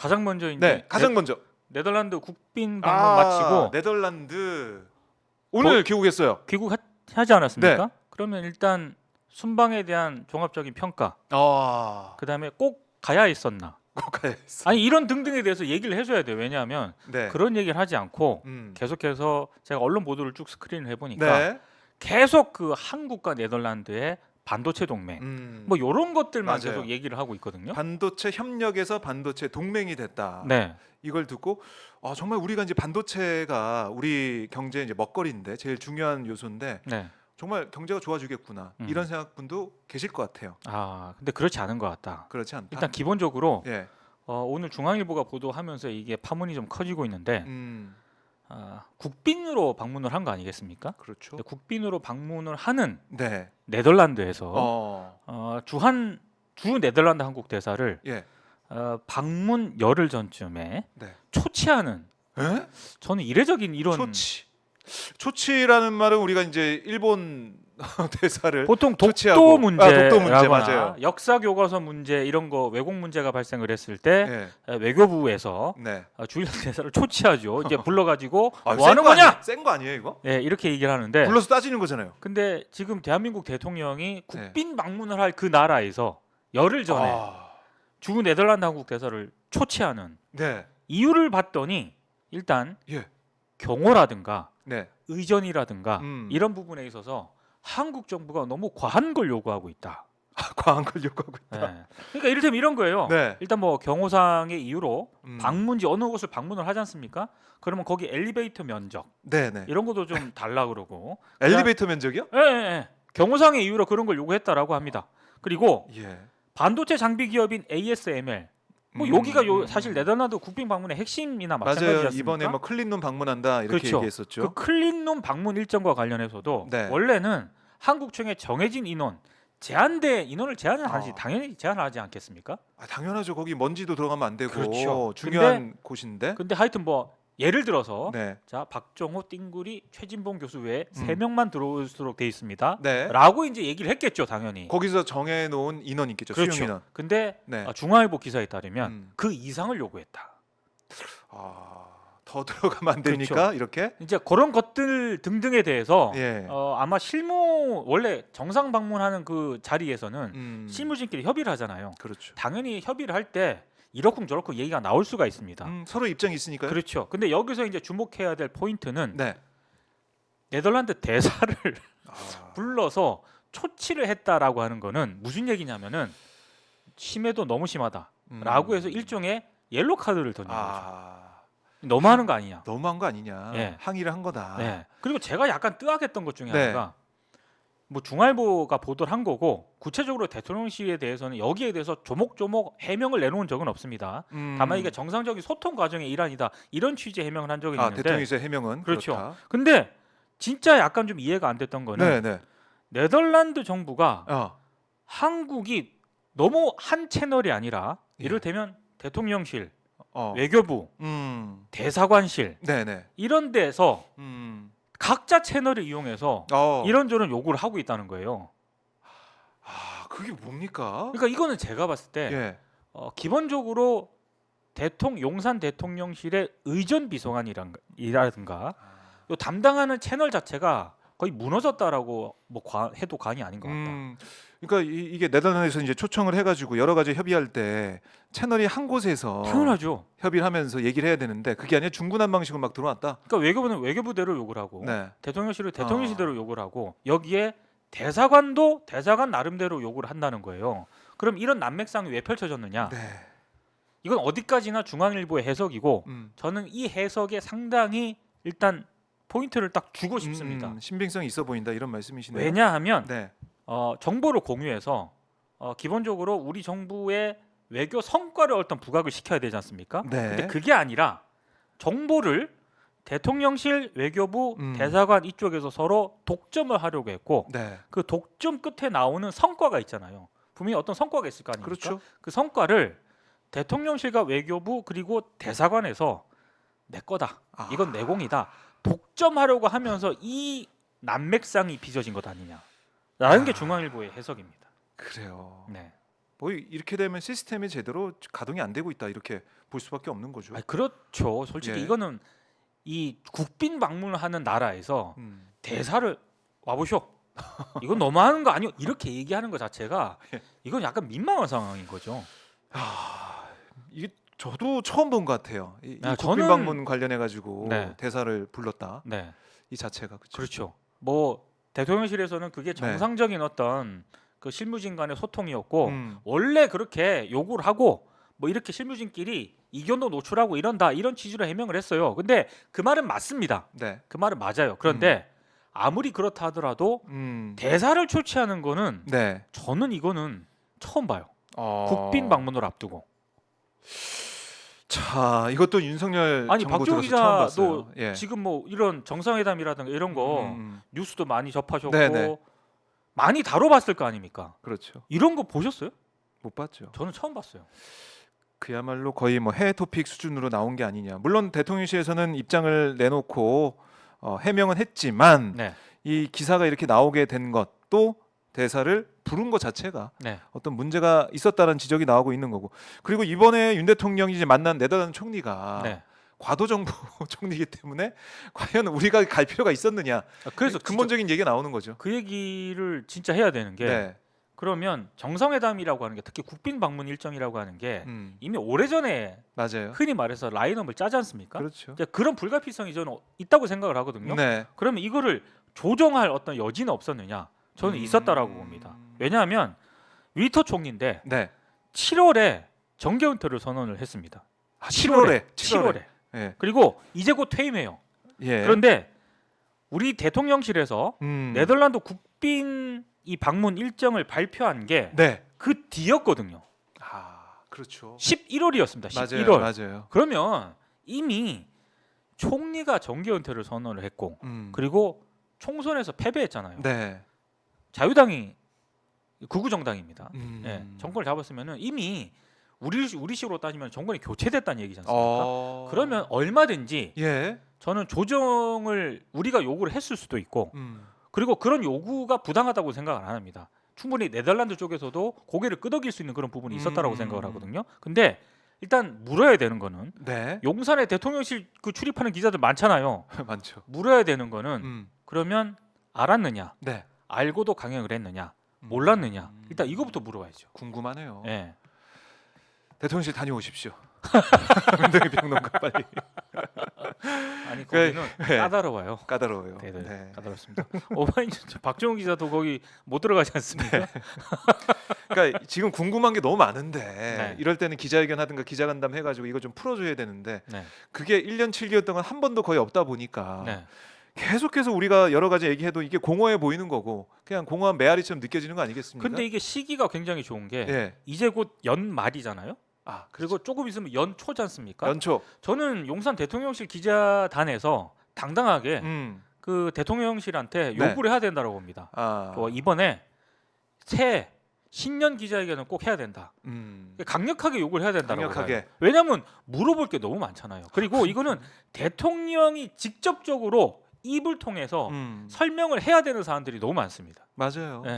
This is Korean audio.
가장 먼저 이제 네, 가장 먼저 네덜란드 국빈 방문 마치고 네덜란드 오늘 귀국했어요. 귀국하지 않았습니까? 네. 그러면 일단 순방에 대한 종합적인 평가, 아, 그다음에 꼭 가야 했었나? 꼭 가야겠어. 아니 이런 등등에 대해서 얘기를 해줘야 돼요. 왜냐하면 네. 그런 얘기를 하지 않고 음. 계속해서 제가 언론 보도를 쭉 스크린을 해보니까 네. 계속 그 한국과 네덜란드의 반도체 동맹 뭐 이런 것들만 맞아요. 계속 얘기를 하고 있거든요. 반도체 협력에서 반도체 동맹이 됐다. 네, 이걸 듣고 정말 우리가 이제 반도체가 우리 경제의 이제 먹거리인데 제일 중요한 요소인데 네. 정말 경제가 좋아지겠구나 이런 생각분도 계실 것 같아요. 아 근데 그렇지 않은 것 같다. 그렇지 않다. 일단 기본적으로 예. 오늘 중앙일보가 보도하면서 이게 파문이 좀 커지고 있는데 음. 국빈으로 방문을 한 거 아니겠습니까? 그렇죠. 근데 국빈으로 방문을 하는 네. 네덜란드에서 주 네덜란드 한국 대사를 예. 방문 열흘 전쯤에 네. 초치하는 에? 저는 이례적인 이런 초치라는 말은 우리가 이제 일본 대사를 보통 초치하고 독도 문제라거나 독도 문제 맞아요. 역사 교과서 문제 이런 거 왜곡 문제가 발생을 했을 때 예. 외교부에서 네. 주일 대사를 초치하죠. 이제 불러가지고 뭐 센 하는 거 거냐? 센 거 아니에요 이거? 네, 이렇게 얘기를 하는데 불러서 따지는 거잖아요. 근데 지금 대한민국 대통령이 국빈 방문을 할 그 나라에서 열흘 전에 주 네덜란드 한국 대사를 초치하는 네. 이유를 봤더니 일단 예. 경호라든가 네. 의전이라든가 이런 부분에 있어서 한국 정부가 너무 과한 걸 요구하고 있다. 과한 걸 요구하고 있다. 네. 그러니까 이를테면 이런 거예요. 네. 일단 뭐 경호상의 이유로 방문지 어느 곳을 방문을 하지 않습니까? 그러면 거기 엘리베이터 면적 네네. 이런 것도 좀 달라 그러고 엘리베이터 면적이요? 예. 경호상의 이유로 그런 걸 요구했다라고 합니다. 그리고 예. 반도체 장비 기업인 ASML 뭐 여기가 사실 네덜란드 국빈 방문의 핵심이나 마찬가지지 맞아요. 않습니까? 이번에 뭐 클린룸 방문한다 이렇게 그렇죠. 얘기했었죠. 그 클린룸 방문 일정과 관련해서도 네. 원래는 한국청의 정해진 인원 인원을 제한을 하지 당연히 제한을 하지 않겠습니까? 당연하죠. 거기 먼지도 들어가면 안 되고 그렇죠. 중요한 곳인데. 근데 하여튼 뭐 예를 들어서 네. 자 박정호, 띵구리, 최진봉 교수 외에 3명만 들어올수록 돼 있습니다. 네. 라고 이제 얘기를 했겠죠, 당연히. 거기서 정해놓은 인원 있겠죠. 그렇죠. 수용 인원. 근데 네. 중앙일보 기사에 따르면 그 이상을 요구했다. 더 들어가면 안 됩니까? 그렇죠. 이렇게? 이제 그런 것들 등등에 대해서 예. 아마 원래 정상 방문하는 그 자리에서는 실무진끼리 협의를 하잖아요. 그렇죠. 당연히 협의를 할 때 이렇쿵저렇쿵 얘기가 나올 수가 있습니다. 서로 입장이 있으니까요. 그렇죠. 근데 여기서 이제 주목해야 될 포인트는 네. 네덜란드 대사를 불러서 초치를 했다라고 하는 거는 무슨 얘기냐면은 심해도 너무 심하다라고 해서 일종의 옐로 카드를 던진 거죠. 너무하는 거 아니냐? 너무한 거 아니냐? 네. 항의를 한 거다. 네. 그리고 제가 약간 뜨악했던 것 중에 네. 하나가 뭐 중앙일보가 보도를 한 거고 구체적으로 대통령실에 대해서는 여기에 대해서 조목조목 해명을 내놓은 적은 없습니다. 다만 이게 정상적인 소통 과정의 일환이다 이런 취지의 해명을 한 적이 있는데 대통령실 해명은 그렇죠. 그렇다. 근데 진짜 약간 좀 이해가 안 됐던 거는 네. 네덜란드 정부가 한국이 너무 한 채널이 아니라 이를테면 대통령실, 외교부, 대사관실 네네. 이런 데서 각자 채널을 이용해서 이런저런 요구를 하고 있다는 거예요. 그게 뭡니까? 그러니까 이거는 제가 봤을 때 기본적으로 용산 대통령실의 의전 비서관이라든가 요 담당하는 채널 자체가 거의 무너졌다라고 해도 과언이 아닌 것 같다. 그러니까 이게 네덜란드에서 이제 초청을 해가지고 여러 가지 협의할 때 채널이 한 곳에서 당연하죠. 협의를 하면서 얘기를 해야 되는데 그게 아니라 중구난방식으로 막 들어왔다. 그러니까 외교부는 외교부대로 욕을 하고 네. 대통령실은 대통령실대로 욕을 하고 여기에 대사관도 대사관 나름대로 욕을 한다는 거예요. 그럼 이런 난맥상이 왜 펼쳐졌느냐? 네. 이건 어디까지나 중앙일보의 해석이고 저는 이 해석에 상당히 일단 포인트를 딱 주고 싶습니다. 신빙성이 있어 보인다 이런 말씀이시네요. 왜냐하면 네. 정보를 공유해서 기본적으로 우리 정부의 외교 성과를 어떤 부각을 시켜야 되지 않습니까? 네. 근데 그게 아니라 정보를 대통령실, 외교부, 대사관 이쪽에서 서로 독점을 하려고 했고 네. 그 독점 끝에 나오는 성과가 있잖아요. 분명히 어떤 성과가 있을 거 아닙니까? 그렇죠. 그 성과를 대통령실과 외교부 그리고 대사관에서 내 거다. 이건 내 공이다. 독점하려고 하면서 이 난맥상이 빚어진 것 아니냐. 라는 게 중앙일보의 해석입니다. 그래요. 네. 뭐 이렇게 되면 시스템이 제대로 가동이 안 되고 있다 이렇게 볼 수밖에 없는 거죠. 그렇죠. 솔직히 예. 이거는 이 국빈 방문하는 나라에서 대사를 와보쇼. 이건 너무하는 거 아니요? 이렇게 얘기하는 것 자체가 이건 약간 민망한 상황인 거죠. 이게 저도 처음 본 것 같아요. 이 국빈 저는- 방문 관련해 가지고 네. 대사를 불렀다. 네, 이 자체가 그렇죠. 그렇죠. 뭐 대통령실에서는 그게 정상적인 어떤 그 실무진 간의 소통이었고 원래 그렇게 요구를 하고 뭐 이렇게 실무진끼리 이견도 노출하고 이런다 이런 취지로 해명을 했어요. 근데 그 말은 맞습니다. 네. 그 말은 맞아요. 그런데 아무리 그렇다 하더라도 대사를 초치하는 거는 네. 저는 이거는 처음 봐요. 국빈 방문을 앞두고. 자, 이것도 윤석열 아니 정부 박주호 들어서 처음 기자도 봤어요. 예. 지금 뭐 이런 정상회담이라든가 이런 거 뉴스도 많이 접하셨고 네네. 많이 다뤄봤을 거 아닙니까? 그렇죠. 이런 거 보셨어요? 못 봤죠. 저는 처음 봤어요. 그야말로 거의 뭐 해외 토픽 수준으로 나온 게 아니냐. 물론 대통령실에서는 입장을 내놓고 해명은 했지만 네, 이 기사가 이렇게 나오게 된 것도 대사를 부른 것 자체가 네, 어떤 문제가 있었다는 지적이 나오고 있는 거고. 그리고 이번에 윤 대통령이 이제 만난 네덜란드 총리가 네. 과도정부 총리이기 때문에 과연 우리가 갈 필요가 있었느냐. 그래서 근본적인 얘기가 나오는 거죠. 그 얘기를 진짜 해야 되는 게 네. 그러면 정상회담이라고 하는 게 특히 국빈 방문 일정이라고 하는 게 이미 오래전에 맞아요. 흔히 말해서 라인업을 짜지 않습니까? 그렇죠. 이제 그런 불가피성이 저는 있다고 생각을 하거든요. 네. 그러면 이거를 조정할 어떤 여지는 없었느냐? 저는 있었다라고 봅니다. 왜냐하면 위터 총리인데 네. 7월에 정계 은퇴를 선언을 했습니다. 아, 7월에. 7월에. 예. 그리고 이제 곧 퇴임해요. 예. 그런데 우리 대통령실에서 네. 네덜란드 국빈 이 방문 일정을 발표한 게 네. 그 뒤였거든요. 아, 그렇죠. 11월이었습니다. 11월. 맞아요. 맞아요. 그러면 이미 총리가 정계 은퇴를 선언을 했고 그리고 총선에서 패배했잖아요. 네. 자유당이 극우 정당입니다. 음. 예, 정권을 잡았으면은 이미 우리식으로 따지면 정권이 교체됐다는 얘기지 않습니까? 그러면 얼마든지 예. 저는 조정을 우리가 요구를 했을 수도 있고 그리고 그런 요구가 부당하다고 생각을 안 합니다. 충분히 네덜란드 쪽에서도 고개를 끄덕일 수 있는 그런 부분이 있었다라고 생각을 하거든요. 근데 일단 물어야 되는 거는 네. 용산에 대통령실 그 출입하는 기자들 많잖아요. 많죠. 물어야 되는 거는 그러면 알았느냐, 네. 알고도 강행을 했느냐, 몰랐느냐. 일단 이거부터 물어봐야죠. 궁금하네요. 예. 대통령실 다녀오십시오. 민동기 평론가 빨리. 아니 거기는 네. 까다로워요. 까다로워요. 네, 네. 까다롭습니다. 오마이뉴스 박정우 기자도 거기 못 들어가지 않습니까? 그러니까 지금 궁금한 게 너무 많은데 네. 이럴 때는 기자회견 하든가 기자간담 해가지고 이거 좀 풀어줘야 되는데 네. 그게 1년 7개월 동안 한 번도 거의 없다 보니까 네. 계속해서 우리가 여러 가지 얘기해도 이게 공허해 보이는 거고 그냥 공허한 메아리처럼 느껴지는 거 아니겠습니까? 근데 이게 시기가 굉장히 좋은 게 예. 이제 곧 연말이잖아요. 아, 그리고 조금 있으면 연초지 않습니까? 연초. 저는 용산 대통령실 기자단에서 당당하게 그 대통령실한테 네. 요구를 해야 된다고 봅니다. 아. 이번에 새해 신년 기자회견을 꼭 해야 된다. 강력하게 요구를 해야 된다고 강력하게. 봐요. 왜냐하면 물어볼 게 너무 많잖아요. 그리고 이거는 대통령이 직접적으로 입을 통해서 설명을 해야 되는 사안들이 너무 많습니다. 맞아요. 네.